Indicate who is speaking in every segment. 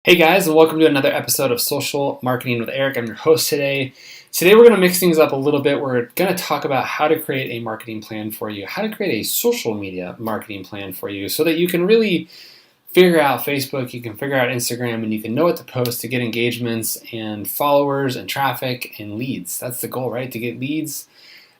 Speaker 1: Hey guys, and welcome to another episode of Social Marketing with Eric. I'm your host today. Today we're going to mix things up a little bit. We're going to talk about how to create a marketing plan for you, how to create a social media marketing plan for you so that you can really figure out Facebook, you can figure out Instagram, and you can know what to post to get engagements and followers and traffic and leads. That's the goal, right? To get leads.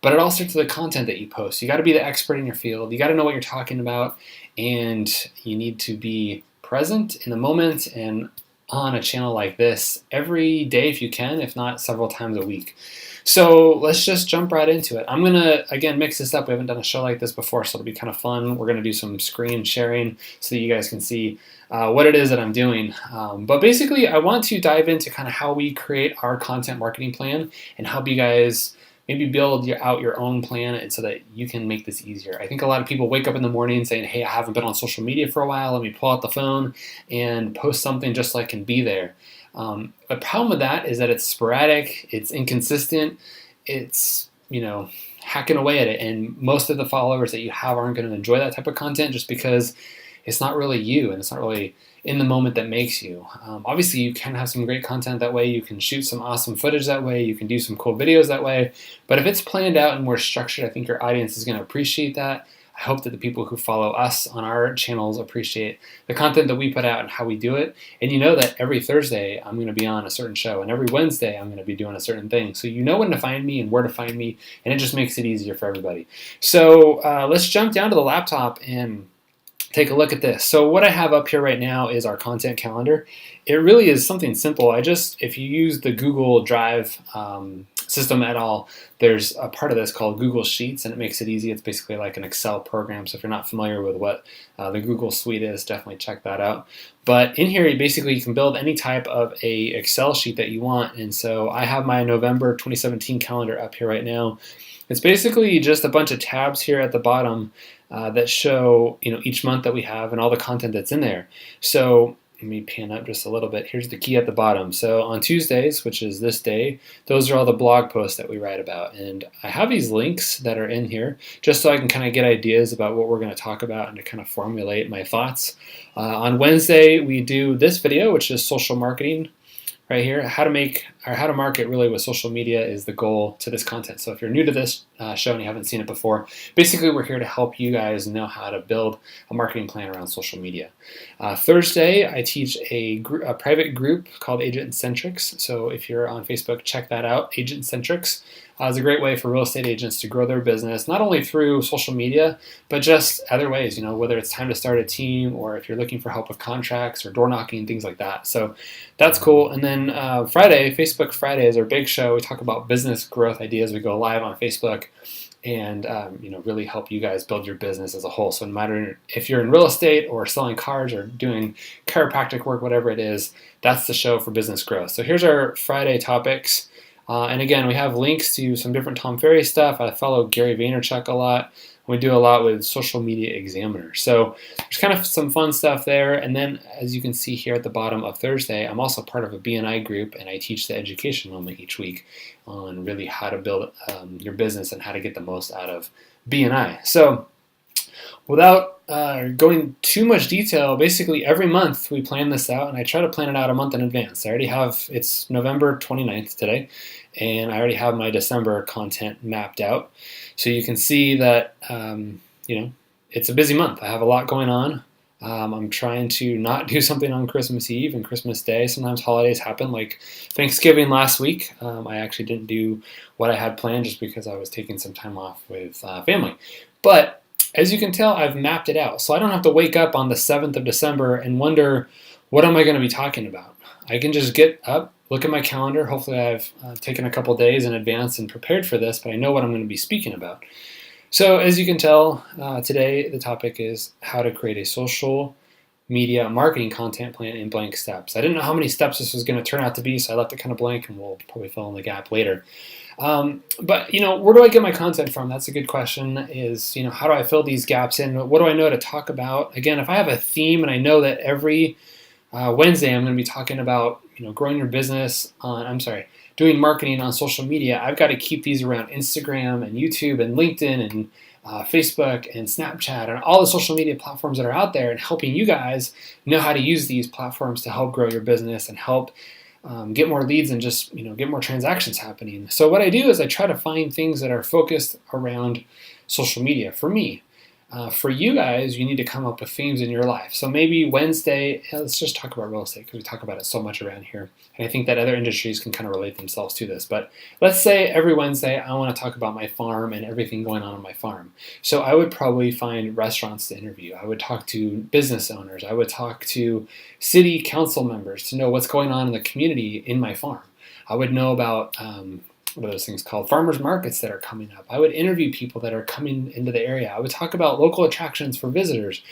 Speaker 1: But it all starts with the content that you post. You got to be the expert in your field. You got to know what you're talking about, and you need to be present in the moment and on a channel like this every day if you can, if not several times a week. So let's just jump right into it. I'm going to, again, mix this up. We haven't done a show like this before, so it'll be kind of fun. We're going to do some screen sharing so that you guys can see what it is that I'm doing. But basically, I want to dive into kind of how we create our content marketing plan and help you guys maybe build out your own plan and so that you can make this easier. I think a lot of people wake up in the morning saying, hey, I haven't been on social media for a while. Let me pull out the phone and post something just so I can be there. The problem with that is that it's sporadic, it's inconsistent, it's, hacking away at it. And most of the followers that you have aren't going to enjoy that type of content just because it's not really you and it's not really in the moment that makes you. Obviously, you can have some great content that way. You can shoot some awesome footage that way. You can do some cool videos that way. But if it's planned out and more structured, I think your audience is going to appreciate that. I hope that the people who follow us on our channels appreciate the content that we put out and how we do it. And you know that every Thursday I'm going to be on a certain show, and every Wednesday I'm going to be doing a certain thing. So you know when to find me and where to find me, and it just makes it easier for everybody. So let's jump down to the laptop and take a look at this. So what I have up here right now is our content calendar. It really is something simple. If you use the Google Drive system at all, there's a part of this called Google Sheets, and it makes it easy. It's basically like an Excel program. So if you're not familiar with what the Google Suite is, definitely check that out. But in here, you can build any type of a Excel sheet that you want. And so I have my November 2017 calendar up here right now. It's basically just a bunch of tabs here at the bottom that show each month that we have and all the content that's in there. So let me pan up just a little bit. Here's the key at the bottom. So on Tuesdays, which is this day, those are all the blog posts that we write about. And I have these links that are in here just so I can kind of get ideas about what we're going to talk about and to kind of formulate my thoughts. On Wednesday, we do this video, which is social marketing. Right here, how to market really with social media is the goal to this content. So if you're new to this show and you haven't seen it before, basically we're here to help you guys know how to build a marketing plan around social media. Thursday, I teach a private group called Agent Centrics. So if you're on Facebook, check that out. Agent Centrics is a great way for real estate agents to grow their business, not only through social media, but just other ways, whether it's time to start a team or if you're looking for help with contracts or door knocking, things like that. So that's cool. And then Friday, Facebook Friday is our big show. We talk about business growth ideas. We go live on Facebook and really help you guys build your business as a whole. So no matter if you're in real estate or selling cars or doing chiropractic work, whatever it is, that's the show for business growth. So here's our Friday topics. And again, we have links to some different Tom Ferry stuff. I follow Gary Vaynerchuk a lot. We do a lot with Social Media Examiner. So there's kind of some fun stuff there. And then as you can see here at the bottom of Thursday, I'm also part of a BNI group, and I teach the education moment each week on really how to build your business and how to get the most out of BNI. So without going too much detail, basically every month we plan this out, and I try to plan it out a month in advance. It's November 29th today, and I already have my December content mapped out. So you can see that, it's a busy month. I have a lot going on. I'm trying to not do something on Christmas Eve and Christmas Day. Sometimes holidays happen, like Thanksgiving last week. I actually didn't do what I had planned just because I was taking some time off with family. But as you can tell, I've mapped it out. So I don't have to wake up on the 7th of December and wonder, what am I going to be talking about? I can just get up, look at my calendar. Hopefully I've taken a couple days in advance and prepared for this, but I know what I'm going to be speaking about. So as you can tell, today the topic is how to create a social media marketing content plan in blank steps. I didn't know how many steps this was going to turn out to be, so I left it kind of blank, and we'll probably fill in the gap later. But where do I get my content from? That's a good question. How do I fill these gaps in? What do I know to talk about? Again, if I have a theme and I know that every Wednesday I'm going to be talking about growing your business doing marketing on social media, I've got to keep these around Instagram and YouTube and LinkedIn and Facebook and Snapchat and all the social media platforms that are out there, and helping you guys know how to use these platforms to help grow your business and help get more leads and just get more transactions happening. So what I do is I try to find things that are focused around social media for me. For you guys, you need to come up with themes in your life. So maybe Wednesday, let's just talk about real estate because we talk about it so much around here. And I think that other industries can kind of relate themselves to this. But let's say every Wednesday, I want to talk about my farm and everything going on my farm. So I would probably find restaurants to interview. I would talk to business owners. I would talk to city council members to know what's going on in the community in my farm. I would know about what are those things called? Farmers markets that are coming up. I would interview people that are coming into the area. I would talk about local attractions for visitors.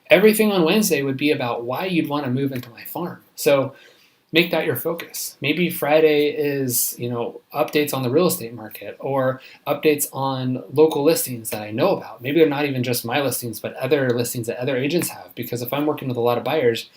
Speaker 1: Everything on Wednesday would be about why you'd want to move into my farm. So make that your focus. Maybe Friday is, updates on the real estate market or updates on local listings that I know about. Maybe they're not even just my listings, but other listings that other agents have. Because if I'm working with a lot of buyers,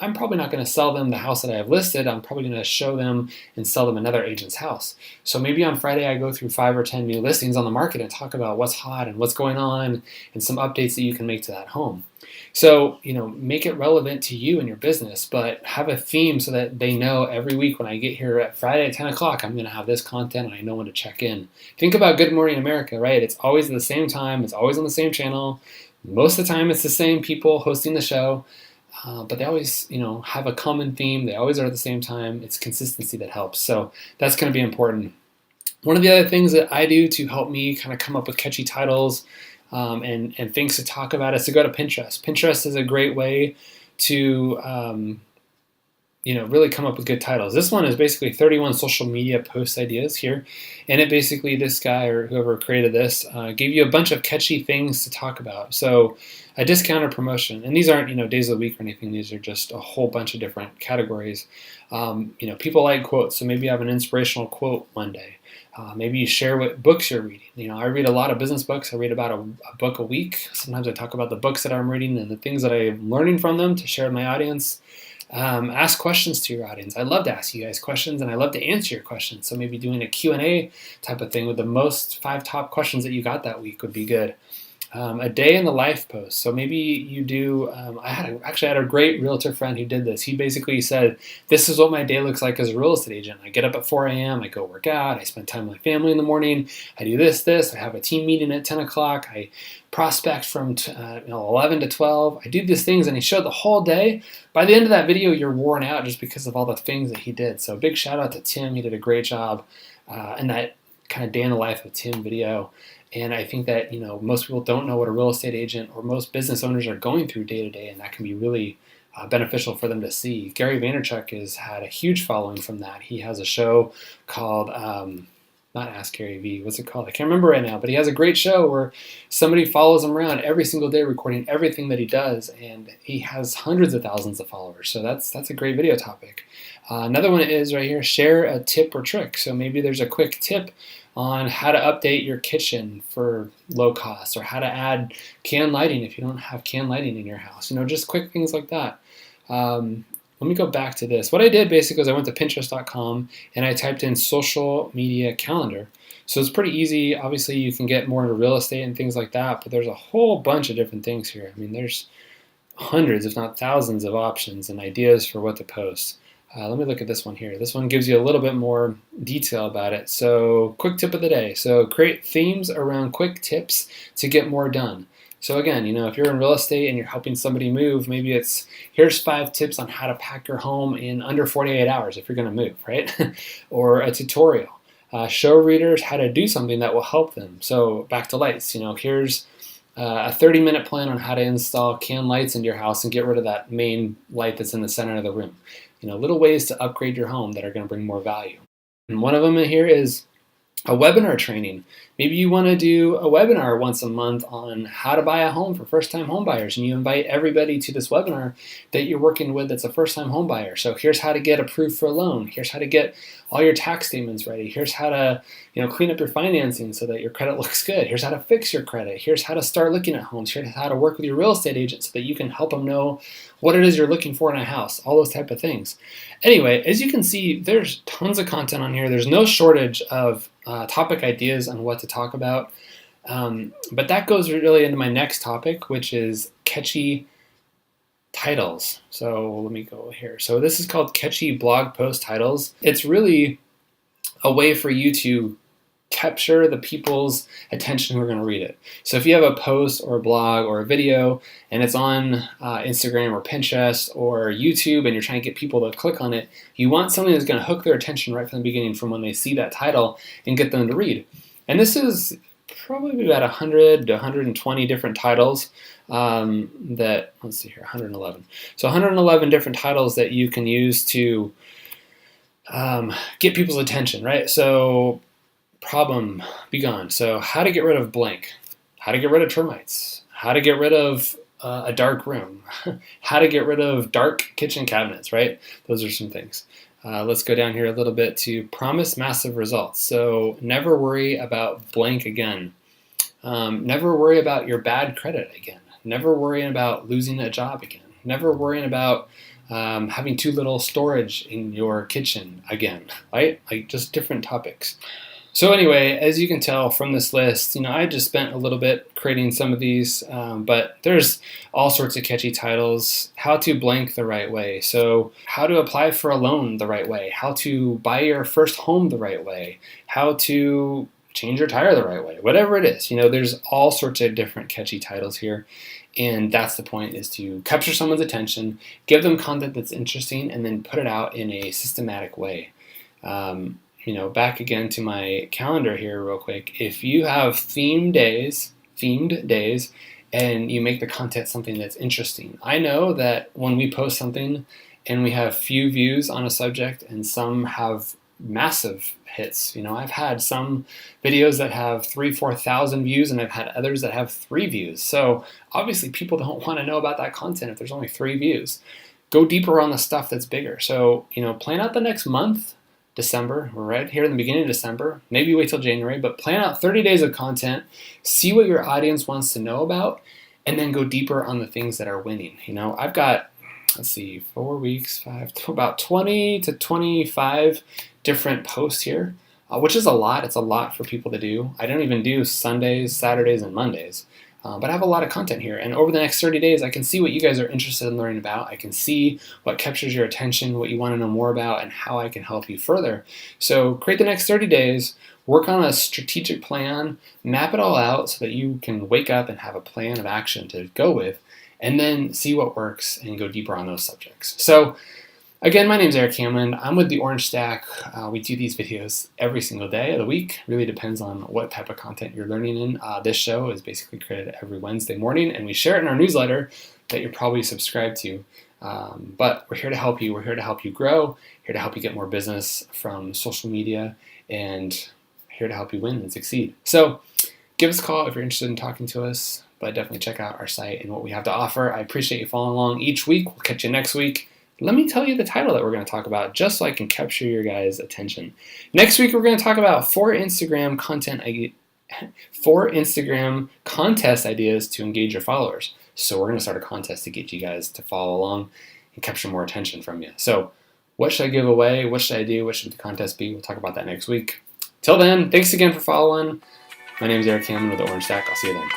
Speaker 1: I'm probably not going to sell them the house that I have listed. I'm probably going to show them and sell them another agent's house. So maybe on Friday I go through 5 or 10 new listings on the market and talk about what's hot and what's going on and some updates that you can make to that home. So, make it relevant to you and your business, but have a theme so that they know every week when I get here at Friday at 10 o'clock, I'm going to have this content and I know when to check in. Think about Good Morning America, right? It's always at the same time. It's always on the same channel. Most of the time it's the same people hosting the show. But they always, have a common theme. They always are at the same time. It's consistency that helps. So that's going to be important. One of the other things that I do to help me kind of come up with catchy titles and things to talk about is to go to Pinterest. Pinterest is a great way to really come up with good titles. This one is basically 31 social media post ideas here. And it basically, this guy or whoever created this gave you a bunch of catchy things to talk about. So a discount or promotion. And these aren't, days of the week or anything. These are just a whole bunch of different categories. People like quotes. So maybe you have an inspirational quote one day. Maybe you share what books you're reading. I read a lot of business books. I read about a book a week. Sometimes I talk about the books that I'm reading and the things that I'm learning from them to share with my audience. Ask questions to your audience. I love to ask you guys questions and I love to answer your questions. So maybe doing a Q&A type of thing with the most 5 top questions that you got that week would be good. A day in the life post. So maybe you do, I had a great realtor friend who did this. He basically said, this is what my day looks like as a real estate agent. I get up at 4 a.m., I go work out, I spend time with my family in the morning, I do this, I have a team meeting at 10 o'clock, I prospect from 11 to 12, I do these things, and he showed the whole day. By the end of that video, you're worn out just because of all the things that he did. So big shout out to Tim, he did a great job in that kind of day in the life of Tim video. And I think that, most people don't know what a real estate agent or most business owners are going through day to day, and that can be really beneficial for them to see. Gary Vaynerchuk has had a huge following from that. He has a show called, not Ask Gary V, what's it called? I can't remember right now, but he has a great show where somebody follows him around every single day recording everything that he does, and he has hundreds of thousands of followers. So that's a great video topic. Another one is right here, share a tip or trick. So maybe there's a quick tip on how to update your kitchen for low cost, or how to add can lighting if you don't have can lighting in your house. Just quick things like that. Let me go back to this. What I did basically is I went to Pinterest.com and I typed in social media calendar. So it's pretty easy. Obviously, you can get more into real estate and things like that, but there's a whole bunch of different things here. There's hundreds, if not thousands, of options and ideas for what to post. Let me look at this one here. This one gives you a little bit more detail about it. So, quick tip of the day. So, create themes around quick tips to get more done. So again, if you're in real estate and you're helping somebody move, maybe it's, here's 5 tips on how to pack your home in under 48 hours if you're going to move, right? Or a tutorial. Show readers how to do something that will help them. So back to lights, here's a 30-minute plan on how to install can lights into your house and get rid of that main light that's in the center of the room. Little ways to upgrade your home that are going to bring more value. And one of them in here is a webinar training. Maybe you want to do a webinar once a month on how to buy a home for first-time home buyers, and you invite everybody to this webinar that you're working with that's a first-time home buyer. So here's how to get approved for a loan. Here's how to get all your tax statements ready. Here's how to clean up your financing so that your credit looks good. Here's how to fix your credit. Here's how to start looking at homes. Here's how to work with your real estate agent so that you can help them know what it is you're looking for in a house, all those type of things. Anyway, as you can see, there's tons of content on here. There's no shortage of topic ideas on what to talk about. But that goes really into my next topic, which is catchy titles. So let me go here. So this is called catchy blog post titles. It's really a way for you to capture the people's attention who are going to read it. So if you have a post or a blog or a video and it's on Instagram or Pinterest or YouTube and you're trying to get people to click on it, you want something that's going to hook their attention right from the beginning, from when they see that title, and get them to read. And this is probably about 100 to 120 different titles that, let's see here, 111. So 111 different titles that you can use to get people's attention, right? So problem, be gone. So how to get rid of blank, how to get rid of termites, how to get rid of a dark room, how to get rid of dark kitchen cabinets, right? Those are some things. Let's go down here a little bit to promise massive results. So never worry about blank again. Never worry about your bad credit again. Never worrying about losing a job again. Never worrying about having too little storage in your kitchen again, right? Like, just different topics. So anyway, as you can tell from this list, I just spent a little bit creating some of these, but there's all sorts of catchy titles. How to blank the right way. So how to apply for a loan the right way. How to buy your first home the right way. How to change your tire the right way. Whatever it is, there's all sorts of different catchy titles here. And that's the point, is to capture someone's attention, give them content that's interesting, and then put it out in a systematic way. Back again to my calendar here real quick. If you have themed days, and you make the content something that's interesting. I know that when we post something and we have few views on a subject and some have massive hits. I've had some videos that have 3,000-4,000 views, and I've had others that have 3 views. So obviously people don't want to know about that content if there's only 3 views. Go deeper on the stuff that's bigger. So, plan out the next month. December, we're right here in the beginning of December, maybe wait till January, but plan out 30 days of content, see what your audience wants to know about, and then go deeper on the things that are winning. I've got, 4 weeks, about 20 to 25 different posts here, which is a lot. It's a lot for people to do. I don't even do Sundays, Saturdays, and Mondays. But I have a lot of content here, and over the next 30 days, I can see what you guys are interested in learning about. I can see what captures your attention, what you want to know more about, and how I can help you further. So create the next 30 days, work on a strategic plan, map it all out so that you can wake up and have a plan of action to go with, and then see what works and go deeper on those subjects. So again, my name's Eric Hammond. I'm with the Orange Stack. We do these videos every single day of the week. Really depends on what type of content you're learning in. This show is basically created every Wednesday morning, and we share it in our newsletter that you're probably subscribed to. But we're here to help you. We're here to help you grow, here to help you get more business from social media, and here to help you win and succeed. So give us a call if you're interested in talking to us, but definitely check out our site and what we have to offer. I appreciate you following along each week. We'll catch you next week. Let me tell you the title that we're going to talk about, just so I can capture your guys' attention. Next week, we're going to talk about 4 Instagram contest ideas to engage your followers. So we're going to start a contest to get you guys to follow along and capture more attention from you. So what should I give away? What should I do? What should the contest be? We'll talk about that next week. Till then, thanks again for following. My name is Eric Hammond with the Orange Stack. I'll see you then.